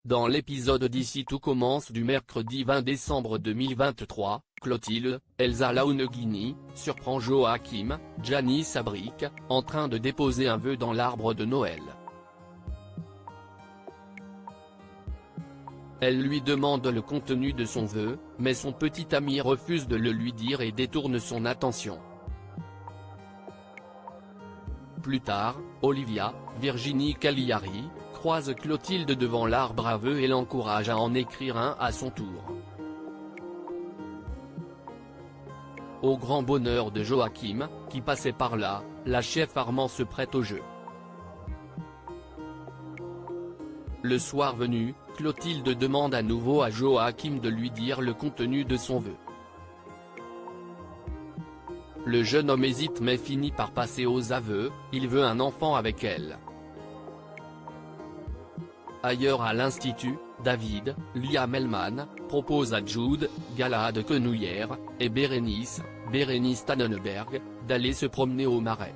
Dans l'épisode d'Ici tout commence du mercredi 20 décembre 2023, Clotilde, Elsa Launeghini, surprend Joachim, Janice Abric, en train de déposer un vœu dans l'arbre de Noël. Elle lui demande le contenu de son vœu, mais son petit ami refuse de le lui dire et détourne son attention. Plus tard, Olivia, Virginie Cagliari, croise Clotilde devant l'arbre à vœux et l'encourage à en écrire un à son tour. Au grand bonheur de Joachim, qui passait par là, la chef Armand se prête au jeu. Le soir venu, Clotilde demande à nouveau à Joachim de lui dire le contenu de son vœu. Le jeune homme hésite mais finit par passer aux aveux, il veut un enfant avec elle. Ailleurs à l'Institut, David, Liam Hellman, propose à Jude, Galahad Quenouillère, et Bérénice Tannenberg, d'aller se promener au Marais.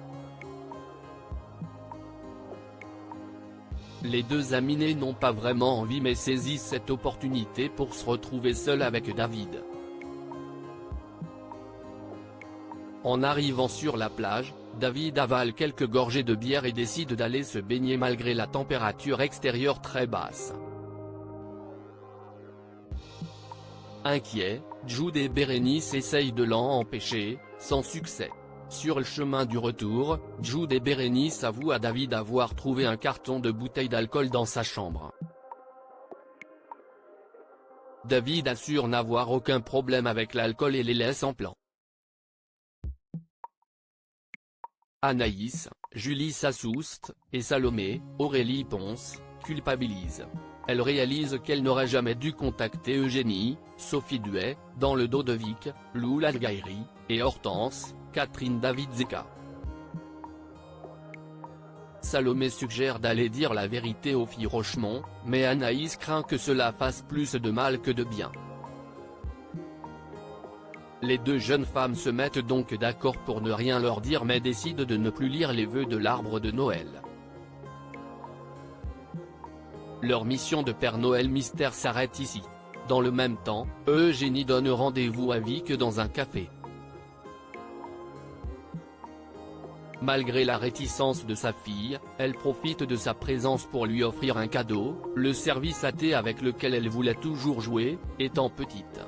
Les deux amis n'ont pas vraiment envie mais saisissent cette opportunité pour se retrouver seuls avec David. En arrivant sur la plage, David avale quelques gorgées de bière et décide d'aller se baigner malgré la température extérieure très basse. Inquiets, Jude et Bérénice essayent de l'en empêcher, sans succès. Sur le chemin du retour, Jude et Bérénice avouent à David avoir trouvé un carton de bouteilles d'alcool dans sa chambre. David assure n'avoir aucun problème avec l'alcool et les laisse en plan. Anaïs, Julie Sassoust, et Salomé, Aurélie Ponce, culpabilisent. Elle réalise qu'elle n'aurait jamais dû contacter Eugénie, Sophie Duet, dans le dos de Vic, Lou Lalgairi, et Hortense, Catherine David Zeka. Salomé suggère d'aller dire la vérité aux filles Rochemont, mais Anaïs craint que cela fasse plus de mal que de bien. Les deux jeunes femmes se mettent donc d'accord pour ne rien leur dire mais décident de ne plus lire les vœux de l'arbre de Noël. Leur mission de Père Noël mystère s'arrête ici. Dans le même temps, Eugénie donne rendez-vous à Vic dans un café. Malgré la réticence de sa fille, elle profite de sa présence pour lui offrir un cadeau, le service à thé avec lequel elle voulait toujours jouer, étant petite.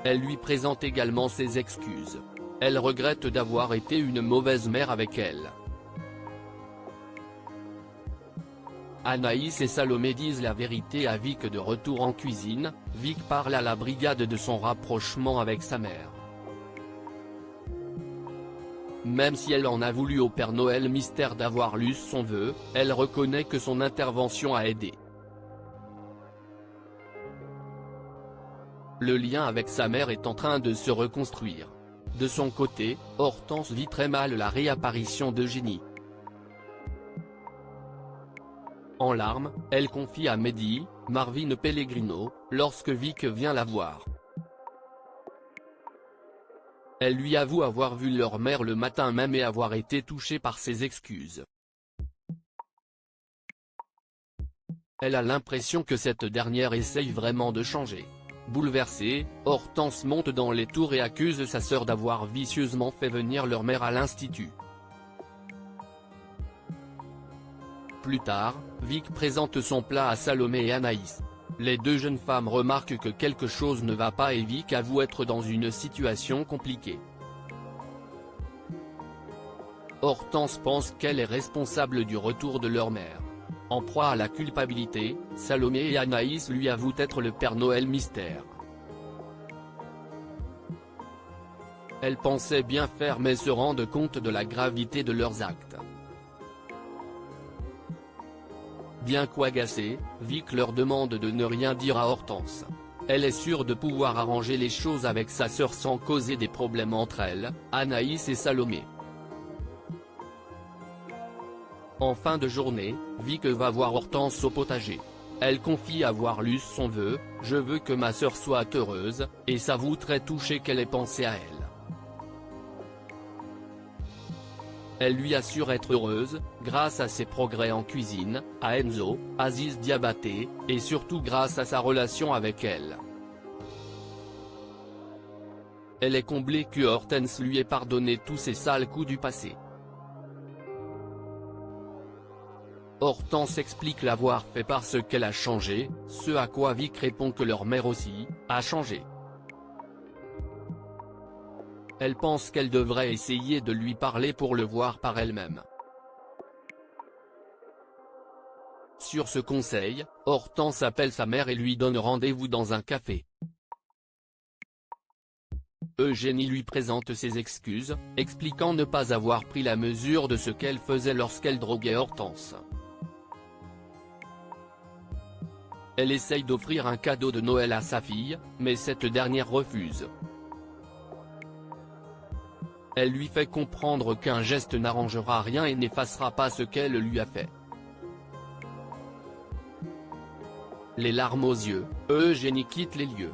Elle lui présente également ses excuses. Elle regrette d'avoir été une mauvaise mère avec elle. Anaïs et Salomé disent la vérité à Vic de retour en cuisine. Vic parle à la brigade de son rapprochement avec sa mère. Même si elle en a voulu au Père Noël mystère d'avoir lu son vœu, elle reconnaît que son intervention a aidé. Le lien avec sa mère est en train de se reconstruire. De son côté, Hortense vit très mal la réapparition d'Eugénie. En larmes, elle confie à Mehdi, Marvin Pellegrino, lorsque Vic vient la voir. Elle lui avoue avoir vu leur mère le matin même et avoir été touchée par ses excuses. Elle a l'impression que cette dernière essaye vraiment de changer. Bouleversée, Hortense monte dans les tours et accuse sa sœur d'avoir vicieusement fait venir leur mère à l'institut. Plus tard, Vic présente son plat à Salomé et Anaïs. Les deux jeunes femmes remarquent que quelque chose ne va pas et Vic avoue être dans une situation compliquée. Hortense pense qu'elle est responsable du retour de leur mère. En proie à la culpabilité, Salomé et Anaïs lui avouent être le Père Noël mystère. Elles pensaient bien faire mais se rendent compte de la gravité de leurs actes. Bien qu'agacée, Vic leur demande de ne rien dire à Hortense. Elle est sûre de pouvoir arranger les choses avec sa sœur sans causer des problèmes entre elles, Anaïs et Salomé. En fin de journée, Vic va voir Hortense au potager. Elle confie avoir lu son vœu, « Je veux que ma sœur soit heureuse », et s'avoue très touchée qu'elle ait pensé à elle. Elle lui assure être heureuse, grâce à ses progrès en cuisine, à Enzo, Aziz Diabaté, et surtout grâce à sa relation avec elle. Elle est comblée que Hortense lui ait pardonné tous ses sales coups du passé. Hortense explique l'avoir fait parce qu'elle a changé, ce à quoi Vic répond que leur mère aussi a changé. Elle pense qu'elle devrait essayer de lui parler pour le voir par elle-même. Sur ce conseil, Hortense appelle sa mère et lui donne rendez-vous dans un café. Eugénie lui présente ses excuses, expliquant ne pas avoir pris la mesure de ce qu'elle faisait lorsqu'elle droguait Hortense. Elle essaye d'offrir un cadeau de Noël à sa fille, mais cette dernière refuse. Elle lui fait comprendre qu'un geste n'arrangera rien et n'effacera pas ce qu'elle lui a fait. Les larmes aux yeux, Eugénie quitte les lieux.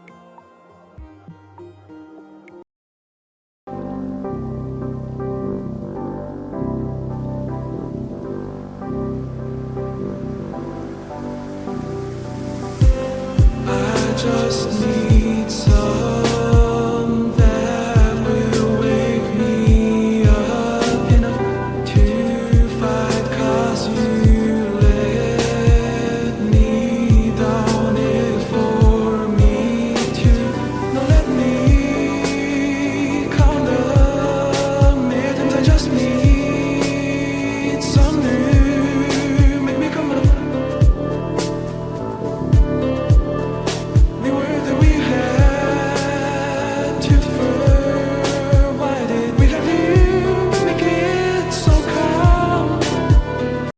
I just need